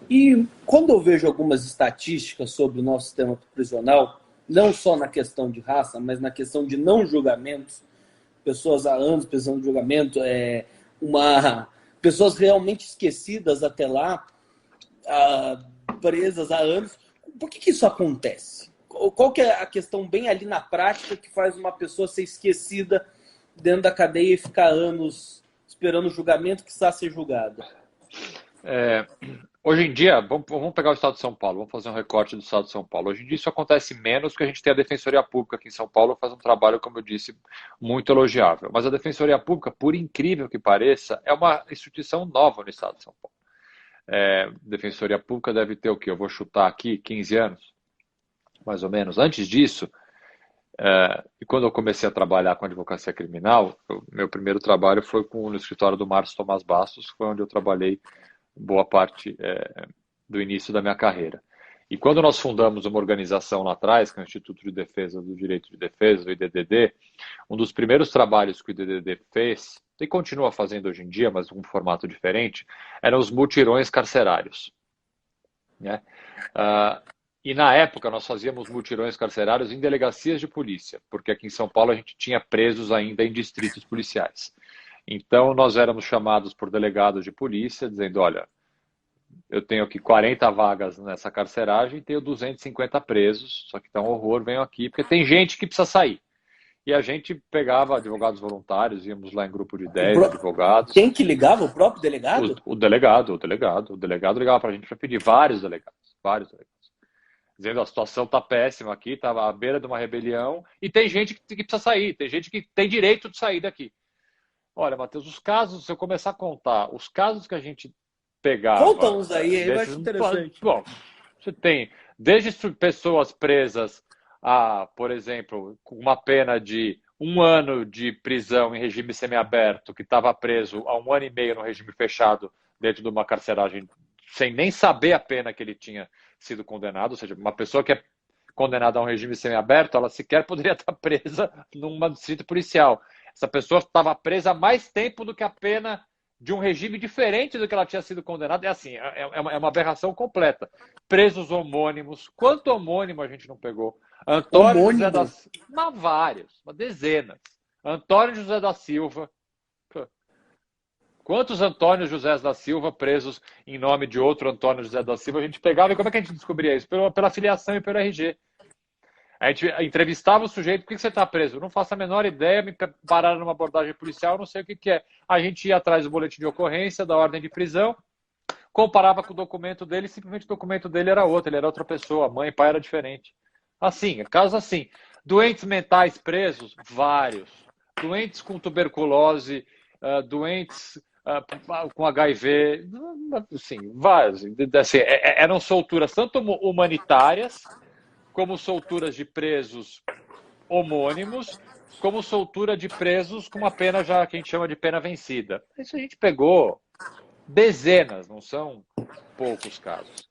E quando eu vejo algumas estatísticas sobre o nosso sistema prisional, não só na questão de raça, mas na questão de não julgamentos, pessoas há anos precisando de julgamento, pessoas realmente esquecidas até lá, presas há anos. Por que isso acontece? Qual que é a questão bem ali na prática que faz uma pessoa ser esquecida dentro da cadeia e ficar anos esperando o julgamento que está a ser julgada? Hoje em dia, vamos pegar o estado de São Paulo, vamos fazer um recorte do estado de São Paulo. Hoje em dia isso acontece menos porque a gente tem a Defensoria Pública aqui em São Paulo, faz um trabalho, como eu disse, muito elogiável. Mas a Defensoria Pública, por incrível que pareça, é uma instituição nova no estado de São Paulo. Defensoria Pública deve ter o quê? Eu vou chutar aqui, 15 anos, mais ou menos. Antes disso, e quando eu comecei a trabalhar com advocacia criminal, meu primeiro trabalho foi no escritório do Márcio Tomás Bastos, que foi onde eu trabalhei boa parte do início da minha carreira. E quando nós fundamos uma organização lá atrás, que é o Instituto de Defesa do Direito de Defesa, o IDDD, um dos primeiros trabalhos que o IDDD fez, e continua fazendo hoje em dia, mas com um formato diferente, eram os mutirões carcerários. Né? E na época nós fazíamos mutirões carcerários em delegacias de polícia, porque aqui em São Paulo a gente tinha presos ainda em distritos policiais. Então, nós éramos chamados por delegados de polícia, dizendo, olha, eu tenho aqui 40 vagas nessa carceragem e tenho 250 presos, só que tá um horror, venham aqui, porque tem gente que precisa sair. E a gente pegava advogados voluntários, íamos lá em grupo de 10 advogados. Quem que ligava? O próprio delegado? O delegado ligava para a gente para pedir vários delegados. Dizendo, a situação tá péssima aqui, estava à beira de uma rebelião, e tem gente que precisa sair, tem gente que tem direito de sair daqui. Olha, Matheus, os casos, se eu começar a contar, os casos que a gente pegava... Conta uns aí, eu acho interessante. Bom, você tem desde pessoas presas a, por exemplo, com uma pena de 1 ano de prisão em regime semiaberto, que estava preso há 1 ano e meio no regime fechado, dentro de uma carceragem, sem nem saber a pena que ele tinha sido condenado, ou seja, uma pessoa que é condenada a um regime semiaberto, ela sequer poderia estar presa num distrito policial. Essa pessoa estava presa há mais tempo do que a pena de um regime diferente do que ela tinha sido condenada. É assim, é uma aberração completa. Presos homônimos. Quanto homônimo a gente não pegou? Antônio José da Silva. Vários, dezenas. Antônio José da Silva. Quantos Antônio José da Silva presos em nome de outro Antônio José da Silva a gente pegava? E como é que a gente descobria isso? Pela filiação e pelo RG. A gente entrevistava o sujeito, por que você está preso? Eu não faço a menor ideia, me pararam numa abordagem policial, não sei o que é. A gente ia atrás do boletim de ocorrência, da ordem de prisão, comparava com o documento dele, simplesmente o documento dele era outro, ele era outra pessoa, mãe e pai era diferente. Assim, casos assim. Doentes mentais presos? Vários. Doentes com tuberculose, doentes com HIV, assim, vários. Assim, eram solturas tanto humanitárias, como solturas de presos homônimos, como soltura de presos com uma pena já que a gente chama de pena vencida. Isso a gente pegou dezenas, não são poucos casos.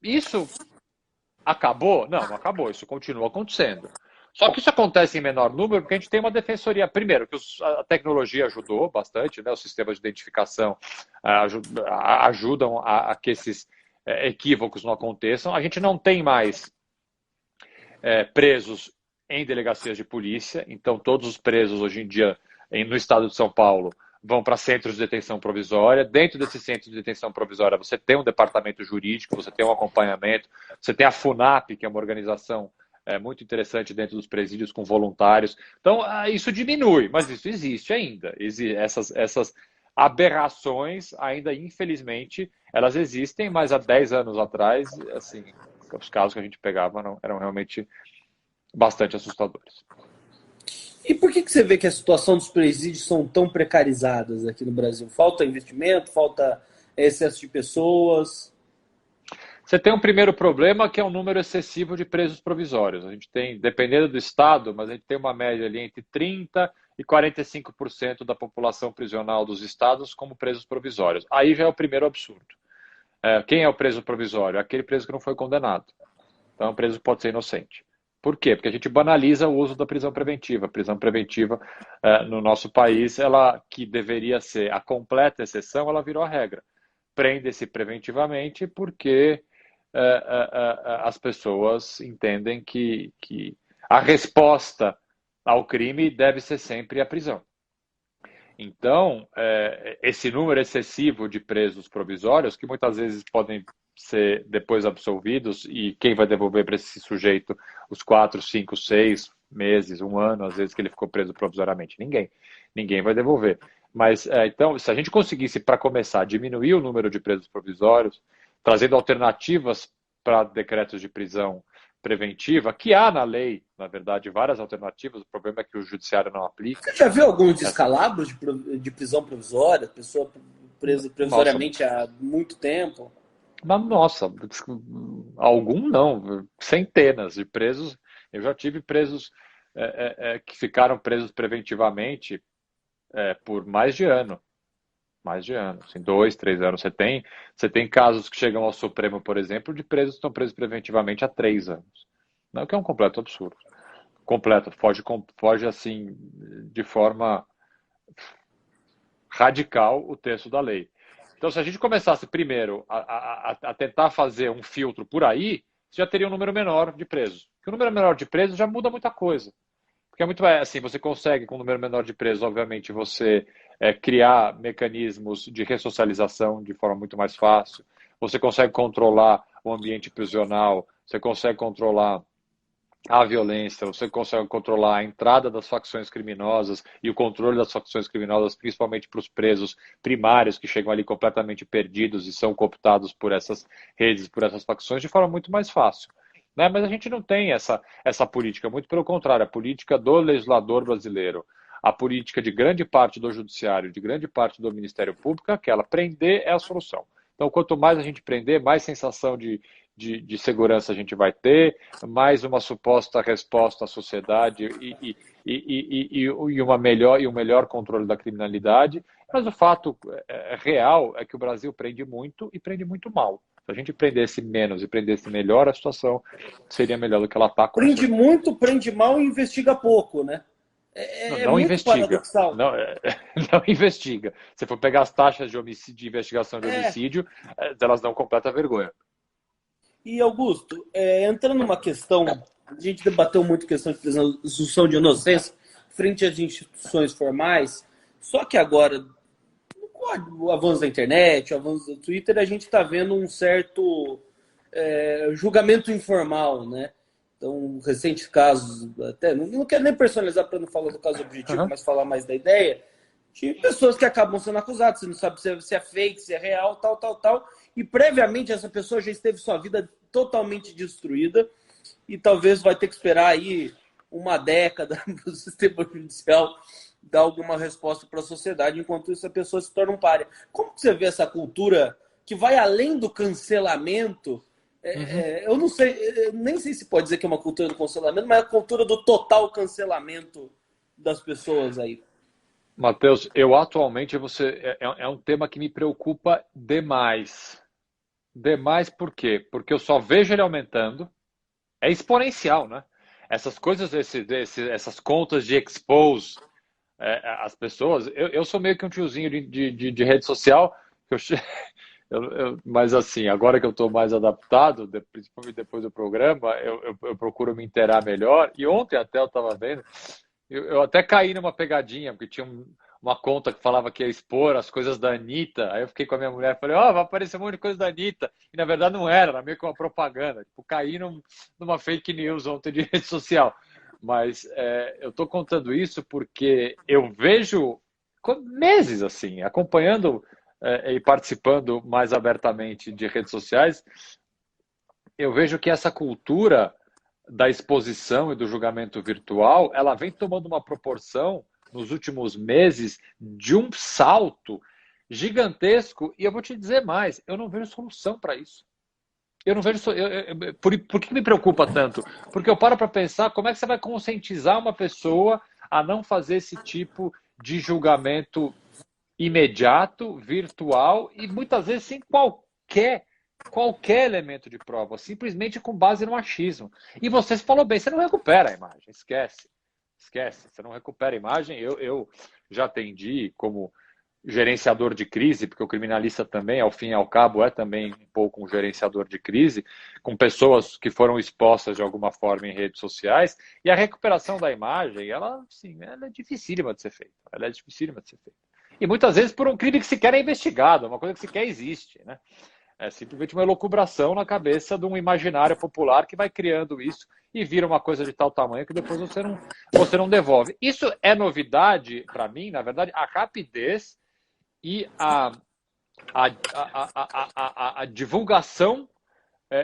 Isso acabou? Não acabou, isso continua acontecendo. Só que isso acontece em menor número porque a gente tem uma defensoria. Primeiro, que a tecnologia ajudou bastante, né? Os sistemas de identificação ajudam a que esses equívocos não aconteçam. A gente não tem mais presos em delegacias de polícia, então todos os presos hoje em dia no estado de São Paulo vão para centros de detenção provisória. Dentro desses centros de detenção provisória você tem um departamento jurídico, você tem um acompanhamento, você tem a FUNAP, que é uma organização muito interessante dentro dos presídios com voluntários. Então isso diminui, mas isso existe ainda. Essas aberrações ainda, infelizmente, elas existem, mas há 10 anos atrás, assim, os casos que a gente pegava eram realmente bastante assustadores. E por que você vê que a situação dos presídios são tão precarizadas aqui no Brasil? Falta investimento, falta excesso de pessoas? Você tem um primeiro problema que é um número excessivo de presos provisórios. A gente tem, dependendo do estado, mas a gente tem uma média ali entre 30% e 45% da população prisional dos estados como presos provisórios. Aí já é o primeiro absurdo. Quem é o preso provisório? Aquele preso que não foi condenado. Então é um preso que pode ser inocente. Por quê? Porque a gente banaliza o uso da prisão preventiva. A prisão preventiva no nosso país, ela que deveria ser a completa exceção, ela virou a regra. Prende-se preventivamente porque as pessoas entendem que a resposta ao crime deve ser sempre a prisão. Então, esse número excessivo de presos provisórios, que muitas vezes podem ser depois absolvidos, e quem vai devolver para esse sujeito os 4, 5, 6 meses, 1 ano, às vezes que ele ficou preso provisoriamente? Ninguém vai devolver. Mas, então, se a gente conseguisse, para começar, diminuir o número de presos provisórios, trazendo alternativas para decretos de prisão preventiva, que há na lei, na verdade, várias alternativas, o problema é que o judiciário não aplica. Você já viu alguns descalabros de prisão provisória? Pessoa presa provisoriamente há muito tempo? Mas, nossa, algum não, centenas de presos. Eu já tive presos que ficaram presos preventivamente por mais de ano. Mais de ano, assim, 2, 3 anos. Você tem casos que chegam ao Supremo, por exemplo, de presos que estão presos preventivamente há 3 anos. Não, que é um completo absurdo. Completo, foge assim, de forma radical o texto da lei. Então, se a gente começasse primeiro a tentar fazer um filtro por aí, você já teria um número menor de presos. Porque o número menor de presos já muda muita coisa. Porque é muito assim, você consegue, com um número menor de presos, obviamente, você criar mecanismos de ressocialização de forma muito mais fácil. Você consegue controlar o ambiente prisional, você consegue controlar a violência, você consegue controlar a entrada das facções criminosas e o controle das facções criminosas, principalmente para os presos primários que chegam ali completamente perdidos e são cooptados por essas redes, por essas facções, de forma muito mais fácil. Né? Mas a gente não tem essa política, muito pelo contrário, a política do legislador brasileiro, a política de grande parte do judiciário, de grande parte do Ministério Público, é aquela, prender é a solução. Então, quanto mais a gente prender, mais sensação de segurança a gente vai ter, mais uma suposta resposta à sociedade e um melhor controle da criminalidade. Mas o fato real é que o Brasil prende muito e prende muito mal. Se a gente prendesse menos e prendesse melhor, a situação seria melhor do que ela está. Prende muito, prende mal e investiga pouco, né? Não muito investiga. paradoxal. Não investiga. Se for pegar as taxas de homicídio, de investigação de homicídio, elas dão completa vergonha. E, Augusto, entrando numa questão, a gente debateu muito a questão de presunção de inocência frente às instituições formais, só que agora, com o avanço da internet, o avanço do Twitter, a gente está vendo um certo julgamento informal, né? Então, recentes casos, até não quero nem personalizar para não falar do caso objetivo, mas falar mais da ideia, de pessoas que acabam sendo acusadas, você não sabe se é fake, se é real, tal, e previamente essa pessoa já esteve sua vida totalmente destruída e talvez vai ter que esperar aí uma década para o sistema judicial dar alguma resposta para a sociedade, enquanto isso a pessoa se torna um pária. Como que você vê essa cultura que vai além do cancelamento? Eu não sei, nem sei se pode dizer que é uma cultura do cancelamento, mas é a cultura do total cancelamento das pessoas aí. Matheus, eu atualmente é um tema que me preocupa demais. Demais por quê? Porque eu só vejo ele aumentando. É exponencial, né? Essas coisas, essas contas de expose as pessoas. Eu sou meio que um tiozinho de rede social. Mas assim, agora que eu estou mais adaptado, principalmente depois do programa, eu procuro me inteirar melhor. E ontem até eu estava vendo, eu até caí numa pegadinha, porque tinha uma conta que falava que ia expor as coisas da Anitta. Aí eu fiquei com a minha mulher e falei, vai aparecer um monte de coisa da Anitta. E na verdade não era meio que uma propaganda. Tipo, caí numa fake news ontem de rede social. Mas eu estou contando isso porque eu vejo meses assim, acompanhando e participando mais abertamente de redes sociais, eu vejo que essa cultura da exposição e do julgamento virtual, ela vem tomando uma proporção nos últimos meses de um salto gigantesco, e eu vou te dizer mais, eu não vejo solução para isso. Eu não vejo. Por que me preocupa tanto? Porque eu paro para pensar como é que você vai conscientizar uma pessoa a não fazer esse tipo de julgamento imediato, virtual e muitas vezes sem qualquer elemento de prova, simplesmente com base no achismo. E você falou bem, você não recupera a imagem, esquece, você não recupera a imagem. Eu já atendi como gerenciador de crise, porque o criminalista também, ao fim e ao cabo, é também um pouco um gerenciador de crise, com pessoas que foram expostas de alguma forma em redes sociais, e a recuperação da imagem, ela é dificílima de ser feita. E muitas vezes por um crime que sequer é investigado, uma coisa que sequer existe, né? É simplesmente uma elucubração na cabeça de um imaginário popular que vai criando isso e vira uma coisa de tal tamanho que depois você não devolve. Isso é novidade para mim, na verdade, a rapidez e a divulgação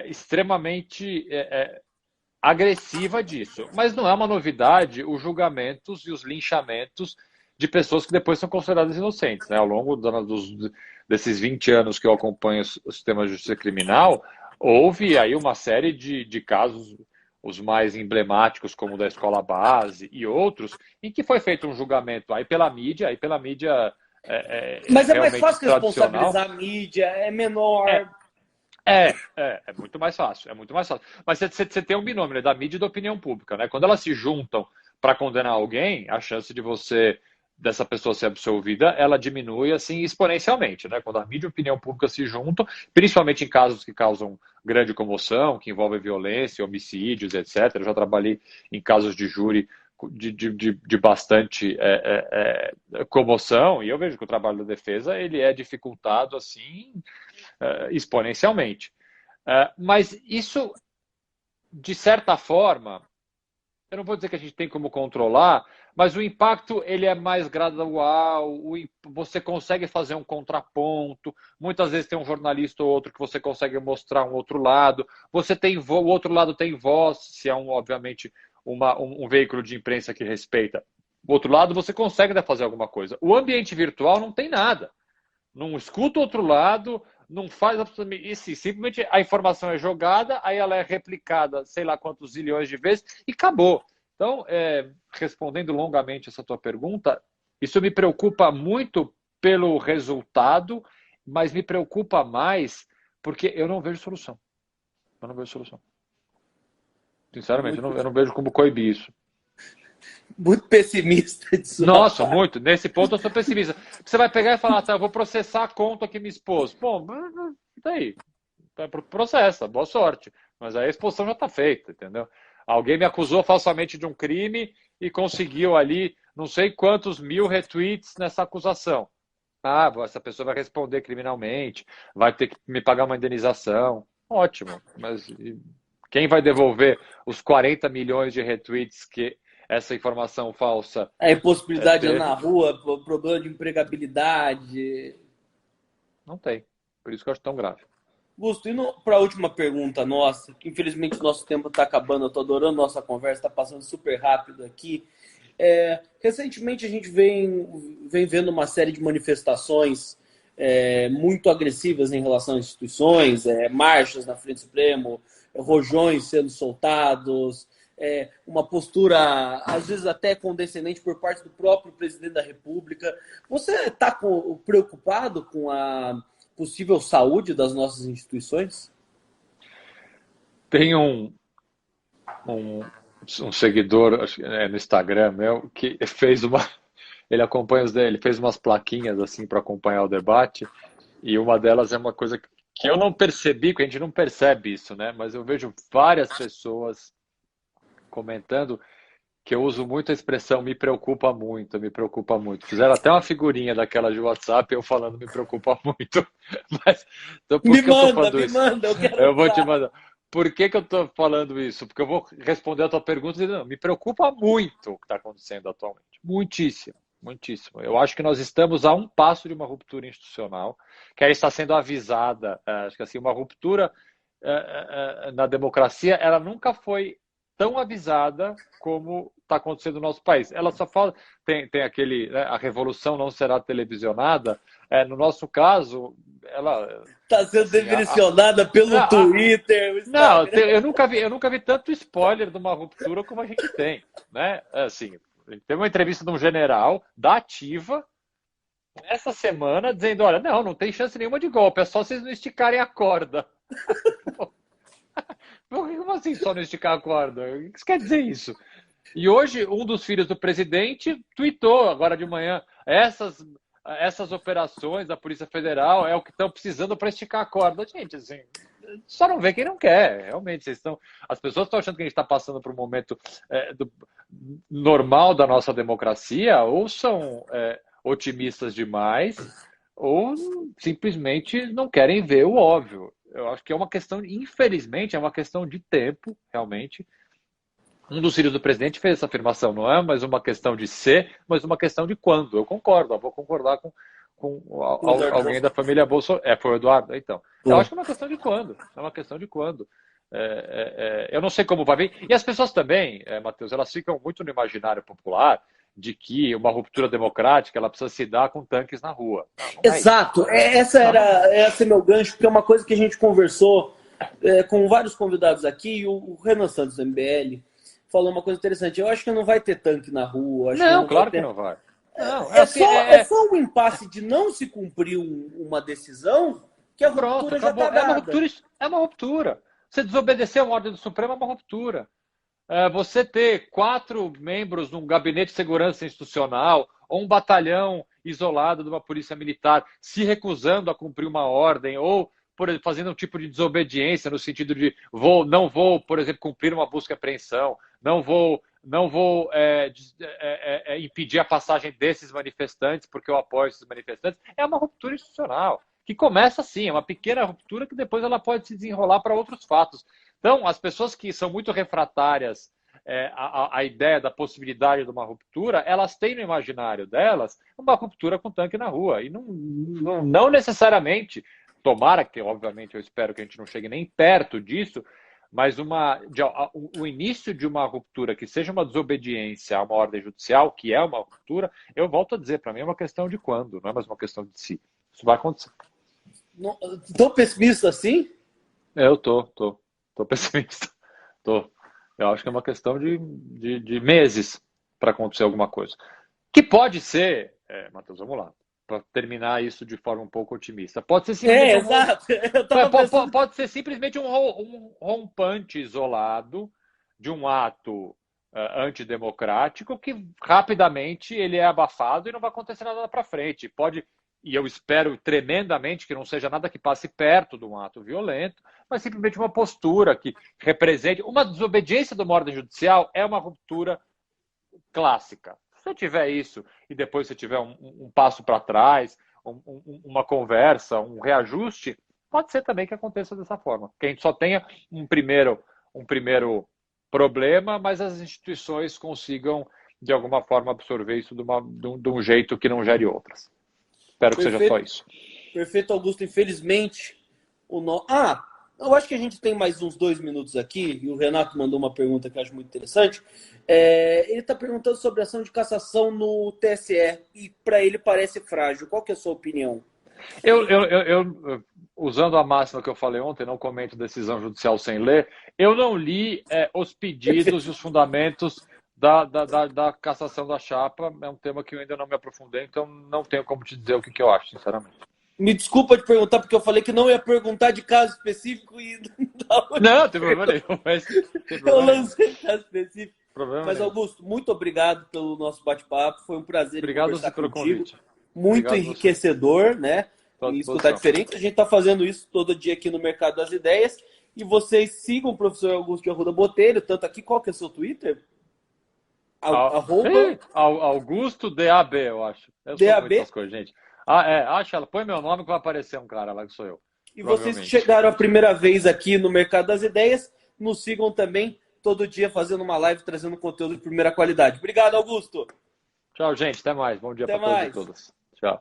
extremamente agressiva disso. Mas não é uma novidade os julgamentos e os linchamentos de pessoas que depois são consideradas inocentes. Né? Ao longo desses 20 anos que eu acompanho o sistema de justiça criminal, houve aí uma série de casos, os mais emblemáticos, como o da Escola Base e outros, em que foi feito um julgamento aí pela mídia Mas é mais fácil tradicional. responsabilizar a mídia, é menor. É muito mais fácil, é muito mais fácil. Mas você tem um binômio, né, da mídia e da opinião pública, né? Quando elas se juntam para condenar alguém, a chance dessa pessoa ser absolvida, ela diminui assim exponencialmente, né? Quando a mídia e a opinião pública se juntam, principalmente em casos que causam grande comoção, que envolvem violência, homicídios, etc. Eu já trabalhei em casos de júri de bastante comoção, e eu vejo que o trabalho da defesa ele é dificultado assim exponencialmente. Mas isso, de certa forma, eu não vou dizer que a gente tem como controlar, mas o impacto ele é mais gradual, você consegue fazer um contraponto, muitas vezes tem um jornalista ou outro que você consegue mostrar um outro lado, o outro lado tem voz, se é obviamente um veículo de imprensa que respeita. O outro lado você consegue fazer alguma coisa. O ambiente virtual não tem nada. Não escuta o outro lado, não faz absolutamente isso. Simplesmente a informação é jogada, aí ela é replicada sei lá quantos zilhões de vezes e acabou. Então, respondendo longamente essa tua pergunta, isso me preocupa muito pelo resultado, mas me preocupa mais porque eu não vejo solução. Eu não vejo solução. Sinceramente, eu não vejo como coibir isso. Muito pessimista disso. Nossa, muito. Nesse ponto eu sou pessimista. Você vai pegar e falar, tá, eu vou processar a conta que me expôs. Bom, daí. Processa, boa sorte. Mas aí a expulsão já está feita, entendeu? Alguém me acusou falsamente de um crime e conseguiu ali não sei quantos mil retweets nessa acusação. Ah, essa pessoa vai responder criminalmente, vai ter que me pagar uma indenização. Ótimo, mas quem vai devolver os 40 milhões de retweets que essa informação falsa A impossibilidade de teve? andar na rua, problema de empregabilidade. Não tem. Por isso que eu acho tão grave. Gusto, indo para a última pergunta nossa, que infelizmente o nosso tempo está acabando, eu estou adorando nossa conversa, está passando super rápido aqui. Recentemente a gente vem vendo uma série de manifestações muito agressivas em relação às instituições, marchas na frente do Supremo, rojões sendo soltados, uma postura, às vezes até condescendente por parte do próprio presidente da República. Você está preocupado com a possível saúde das nossas instituições? Tem um seguidor no Instagram meu que fez ele acompanha ele fez umas plaquinhas assim para acompanhar o debate e uma delas é uma coisa que eu não percebi, que a gente não percebe isso, né? Mas eu vejo várias pessoas comentando que eu uso muito a expressão me preocupa muito, me preocupa muito. Fizeram até uma figurinha daquela de WhatsApp eu falando me preocupa muito. Mas então, por que eu tô falando isso? Manda, eu quero Eu vou te mandar. Por que eu estou falando isso? Porque eu vou responder a tua pergunta dizendo, não, me preocupa muito o que está acontecendo atualmente. Muitíssimo, muitíssimo. Eu acho que nós estamos a um passo de uma ruptura institucional, que aí está sendo avisada. Acho que assim, uma ruptura na democracia, ela nunca foi tão avisada como está acontecendo no nosso país. Ela só fala, tem aquele, né, a revolução não será televisionada. No nosso caso, ela está sendo assim, direcionada pelo Twitter. Não, eu nunca vi tanto spoiler de uma ruptura como a gente tem, né? Assim, teve uma entrevista de um general da Ativa essa semana dizendo, olha, não tem chance nenhuma de golpe, é só vocês não esticarem a corda. Como assim só não esticar a corda? O que quer dizer isso? E hoje, um dos filhos do presidente tweetou agora de manhã, essas operações da Polícia Federal é o que estão precisando para esticar a corda. Gente, assim, só não vê quem não quer. Realmente, as pessoas estão achando que a gente está passando por um momento normal da nossa democracia ou são otimistas demais ou simplesmente não querem ver o óbvio. Eu acho que é uma questão, infelizmente, é uma questão de tempo, realmente. Um dos filhos do presidente fez essa afirmação, não é mais uma questão de ser, mas uma questão de quando. Eu concordo, eu vou concordar com O Eduardo alguém da Bolsonaro. família Bolsonaro. Foi o Eduardo? Então. Eu Foi. acho que é uma questão de quando. É uma questão de quando. Eu não sei como vai vir. E as pessoas também, Matheus, elas ficam muito no imaginário popular de que uma ruptura democrática ela precisa se dar com tanques na rua. Não, não é isso. Exato, esse é meu gancho, porque é uma coisa que a gente conversou com vários convidados aqui, e o Renan Santos, do MBL, falou uma coisa interessante. Eu acho que não vai ter tanque na rua, acho que Não, não vai claro que ter. não vai. Não, É só um impasse de não se cumprir uma decisão que a pronto, ruptura já acabou. está dada. É uma ruptura. Você desobedecer a uma ordem do Supremo é uma ruptura. Você ter 4 membros num gabinete de segurança institucional ou um batalhão isolado de uma polícia militar se recusando a cumprir uma ordem ou por exemplo, fazendo um tipo de desobediência no sentido de não vou, por exemplo, cumprir uma busca e apreensão, não vou impedir a passagem desses manifestantes porque eu apoio esses manifestantes, é uma ruptura institucional que começa assim, é uma pequena ruptura que depois ela pode se desenrolar para outros fatos. Então, as pessoas que são muito refratárias à ideia da possibilidade de uma ruptura, elas têm no imaginário delas uma ruptura com tanque na rua. E não necessariamente, tomara que, obviamente, eu espero que a gente não chegue nem perto disso, mas o início de uma ruptura que seja uma desobediência a uma ordem judicial, que é uma ruptura, eu volto a dizer, para mim é uma questão de quando, não é mais uma questão de si. Isso vai acontecer. Tão pessimista assim? Eu tô pessimista. Tô. Eu acho que é uma questão de meses para acontecer alguma coisa. Que pode ser, Matheus, vamos lá, para terminar isso de forma um pouco otimista. Pode ser simplesmente Exato. Eu tava pensando. pode ser simplesmente um rompante isolado de um ato antidemocrático que rapidamente ele é abafado e não vai acontecer nada para frente. Pode, e eu espero tremendamente que não seja nada que passe perto de um ato violento, mas simplesmente uma postura que represente uma desobediência de uma ordem judicial é uma ruptura clássica. Se você tiver isso e depois você tiver um passo para trás, uma conversa, um reajuste, pode ser também que aconteça dessa forma. Que a gente só tenha um primeiro problema, mas as instituições consigam, de alguma forma, absorver isso de um jeito que não gere outras. Espero que seja só isso. Perfeito, Augusto. Infelizmente, eu acho que a gente tem mais uns 2 minutos aqui, e o Renato mandou uma pergunta que eu acho muito interessante. Ele está perguntando sobre a ação de cassação no TSE, e para ele parece frágil. Qual que é a sua opinião? Eu, usando a máxima que eu falei ontem, não comento decisão judicial sem ler, eu não li os pedidos e os fundamentos da cassação da chapa. É um tema que eu ainda não me aprofundei, então não tenho como te dizer o que eu acho, sinceramente. Me desculpa de perguntar, porque eu falei que não ia perguntar de caso específico e não tem problema nenhum. Mas eu lancei caso específico. Mas, nenhum. Augusto, muito obrigado pelo nosso bate-papo. Foi um prazer conversar pelo contigo. Convite. Muito obrigado enriquecedor, né? E escutar diferente. A gente está fazendo isso todo dia aqui no Mercado das Ideias. E vocês sigam o professor Augusto de Arruda Botelho, tanto aqui, qual que é o seu Twitter? Augusto DAB, eu acho. Eu sou muito essas coisas, gente. Acha ela, põe meu nome que vai aparecer um cara lá que sou eu. E vocês que chegaram a primeira vez aqui no Mercado das Ideias, nos sigam também todo dia fazendo uma live, trazendo conteúdo de primeira qualidade. Obrigado, Augusto. Tchau, gente. Até mais. Bom dia para todos e todas. Tchau.